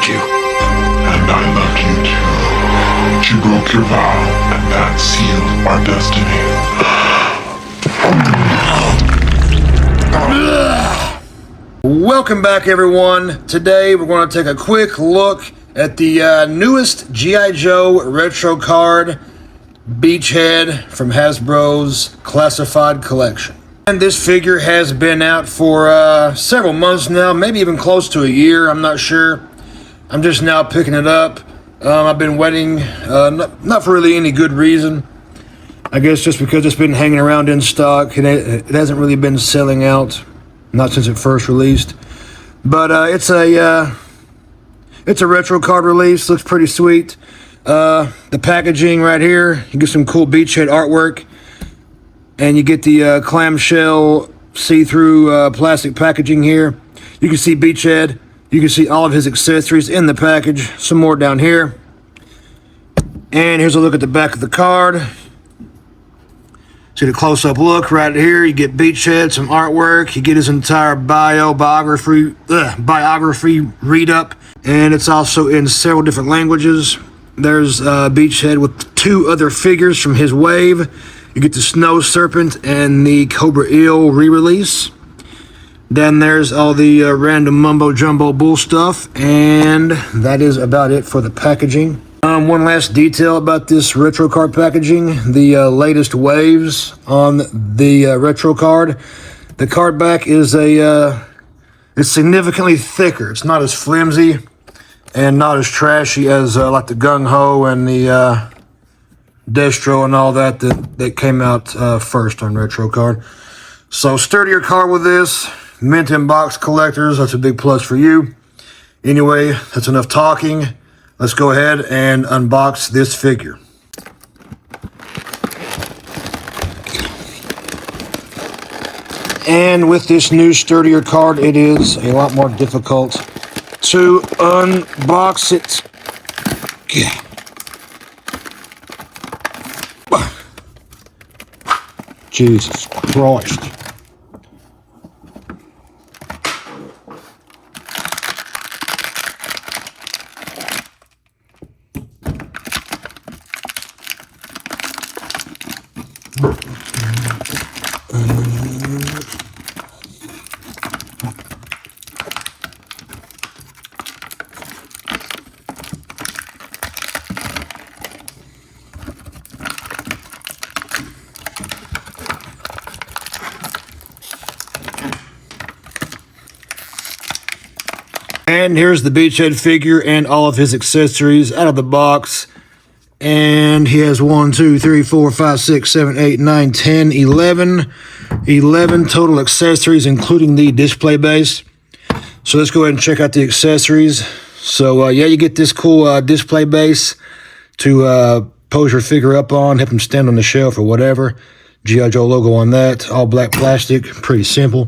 loved you. And I loved you too. She broke your vow, and that sealed our destiny. Welcome back, everyone. Today we're going to take a quick look at the newest G.I. Joe retro card, Beachhead, from Hasbro's Classified Collection. And this figure has been out for several months now, maybe even close to a year, I'm not sure. I'm just now picking it up. I've been waiting, not for really any good reason. I guess just because it's been hanging around in stock. It hasn't really been selling out, not since it first released. But it's a retro card release, looks pretty sweet. The packaging right here, you get some cool Beachhead artwork. And you get the clamshell see-through plastic packaging here. You can see Beachhead. You can see all of his accessories in the package. Some more down here. And here's a look at the back of the card. See the close-up look right here. You get Beachhead, some artwork. You get his entire biography read-up. And it's also in several different languages. There's Beachhead with two other figures from his wave. You get the Snow Serpent and the Cobra Eel re-release. Then there's all the random mumbo-jumbo bull stuff. And that is about it for the packaging. One last detail about this retro card packaging. The latest waves on the retro card. The card back is it's significantly thicker. It's not as flimsy and not as trashy as like the Gung Ho and the Destro and all that came out first on retro card. So sturdier card with this. Mint in box collectors, that's a big plus for you. Anyway, that's enough talking. Let's go ahead and unbox this figure. And with this new sturdier card, it is a lot more difficult to unbox it. Yeah. Jesus Christ. And here's the Beachhead figure and all of his accessories out of the box. And he has 1, 2, 3, 4, 5, 6, 7, 8, 9, 10, 11 total accessories, including the display base. So let's go ahead and check out the accessories. So yeah, you get this cool display base to pose your figure up on, help him stand on the shelf or whatever. G.I. Joe logo on that, all black plastic, pretty simple.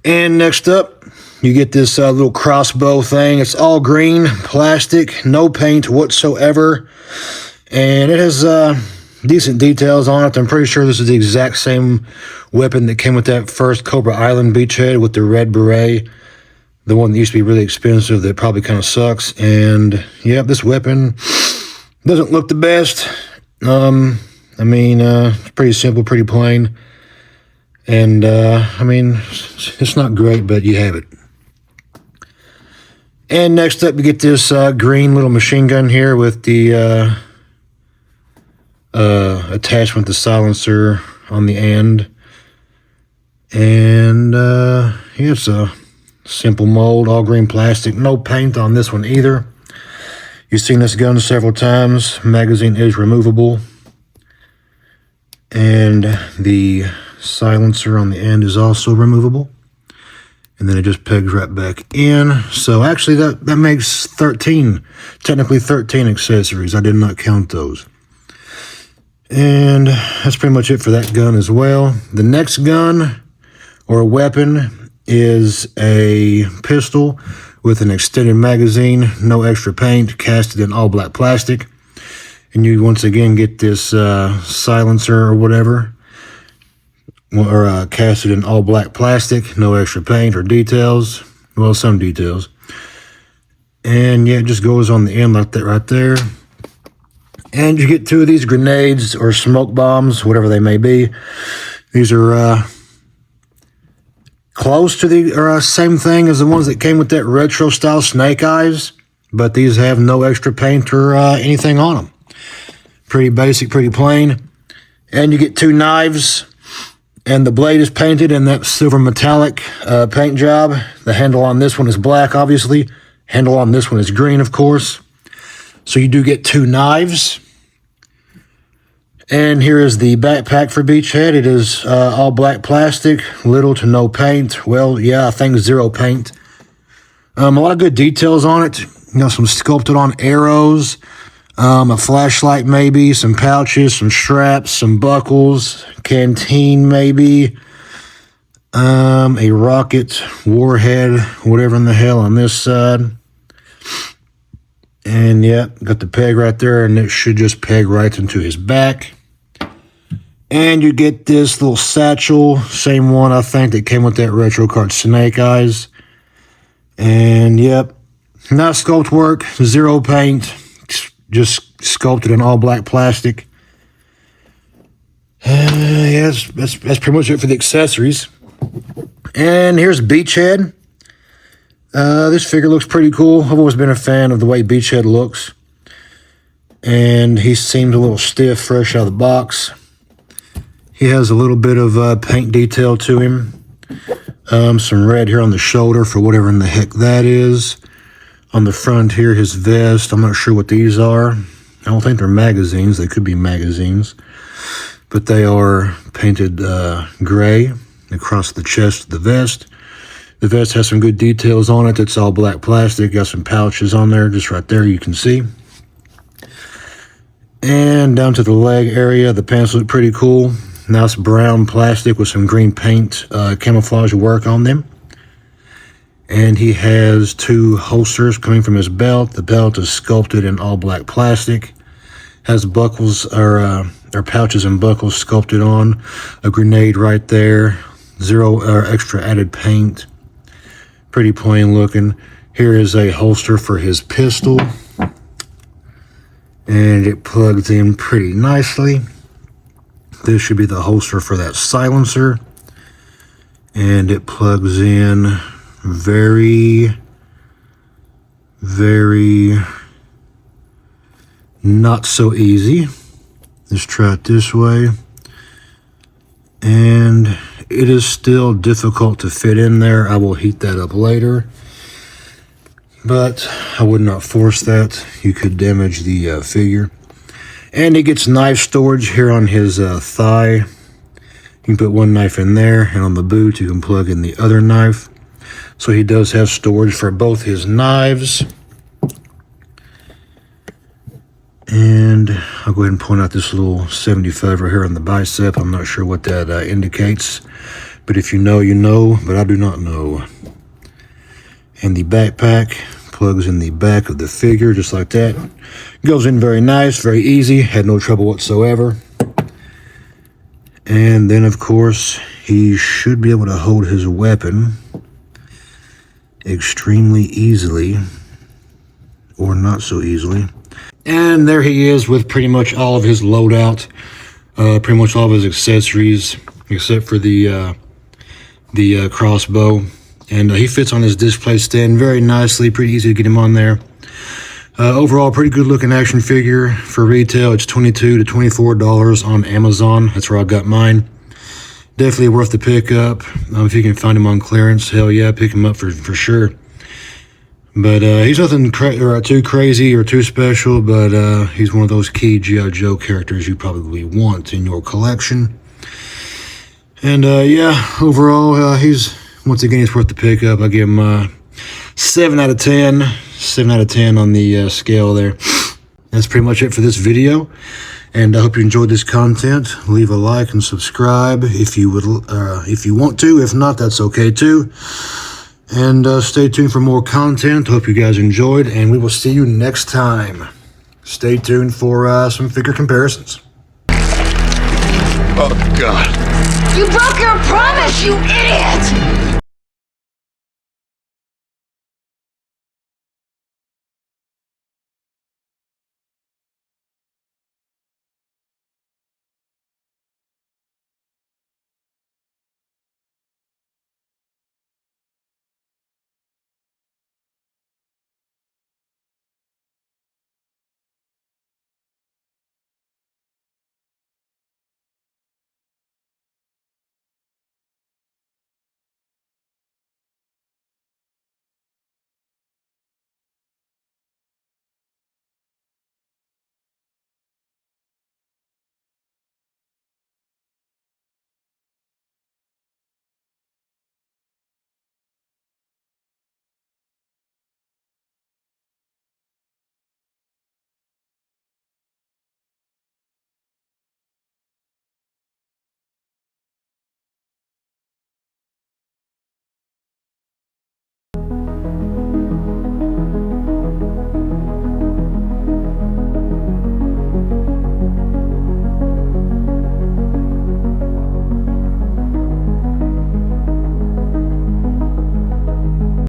And next up, you get this little crossbow thing. It's all green, plastic, no paint whatsoever. And it has decent details on it. I'm pretty sure this is the exact same weapon that came with that first Cobra Island Beachhead with the red beret. The one that used to be really expensive that probably kind of sucks. And yeah, this weapon doesn't look the best. It's pretty simple, pretty plain. And, it's not great, but you have it. And next up, you get this green little machine gun here with the attachment, the silencer on the end. And, it's a simple mold, all green plastic. No paint on this one either. You've seen this gun several times. Magazine is removable. And the silencer on the end is also removable. And then it just pegs right back in. So actually that makes 13, technically 13 accessories. I did not count those. And that's pretty much it for that gun as well. The next gun or weapon is a pistol with an extended magazine, no extra paint, casted in all black plastic. And you once again get this silencer or whatever. Or casted in all black plastic, no extra paint or details. Well, some details. And yeah, it just goes on the end like that right there. And you get 2 of these grenades or smoke bombs, whatever they may be. These are close to the same thing as the ones that came with that retro style Snake Eyes, but these have no extra paint or anything on them. Pretty basic, pretty plain. And you get 2 knives, and the blade is painted in that silver metallic paint job. The handle on this one is black, obviously. Handle on this one is green, of course. So you do get 2 knives. And here is the backpack for Beachhead. It is all black plastic, little to no paint. Well, yeah, I think 0 paint. A lot of good details on it. You know, some sculpted on arrows, a flashlight maybe, some pouches, some straps, some buckles, canteen maybe, a rocket, warhead, whatever in the hell on this side. And yeah, got the peg right there, and it should just peg right into his back. And you get this little satchel, same one I think that came with that retro card Snake Eyes. And yep, not sculpt work, 0 paint, just sculpted in all black plastic. Yeah, that's pretty much it for the accessories. And here's Beachhead. This figure looks pretty cool. I've always been a fan of the way Beachhead looks. And he seems a little stiff, fresh out of the box. He has a little bit of paint detail to him. Some red here on the shoulder for whatever in the heck that is. On the front here, his vest. I'm not sure what these are. I don't think they're magazines. They could be magazines. But they are painted gray across the chest of the vest. The vest has some good details on it. It's all black plastic. Got some pouches on there, just right there you can see. And down to the leg area, the pants look pretty cool. Nice brown plastic with some green paint camouflage work on them. And he has 2 holsters coming from his belt. The belt is sculpted in all black plastic. Has buckles or pouches and buckles sculpted on. A grenade right there. 0 extra added paint. Pretty plain looking. Here is a holster for his pistol. And it plugs in pretty nicely. This should be the holster for that silencer. And it plugs in very, very not so easy. Let's try it this way. And it is still difficult to fit in there. I will heat that up later. But I would not force that. You could damage the figure. And he gets knife storage here on his thigh. You can put 1 knife in there, and on the boot you can plug in the other knife. So he does have storage for both his knives. And I'll go ahead and point out this little 75 right here on the bicep. I'm not sure what that indicates. But if you know, you know, but I do not know. And the backpack plugs in the back of the figure, just like that. Goes in very nice, very easy, had no trouble whatsoever. And then, of course, he should be able to hold his weapon extremely easily, or not so easily. And there he is with pretty much all of his loadout, pretty much all of his accessories, except for the crossbow. And he fits on his display stand very nicely, pretty easy to get him on there. Overall, pretty good looking action figure. For retail, it's $22 to $24 on Amazon. That's where I got mine. Definitely worth the pickup. If you can find him on clearance, hell yeah, pick him up for sure. But he's nothing too crazy or too special, but he's one of those key G.I. Joe characters you probably want in your collection. And yeah, overall, once again, he's worth the pickup. I give him 7 out of 10. 7 out of 10 on the scale there. That's pretty much it for this video. And I hope you enjoyed this content. Leave a like and subscribe if you want to. If not, that's okay too. And stay tuned for more content. Hope you guys enjoyed, and we will see you next time. Stay tuned for some figure comparisons. Oh, God. You broke your promise, you idiot!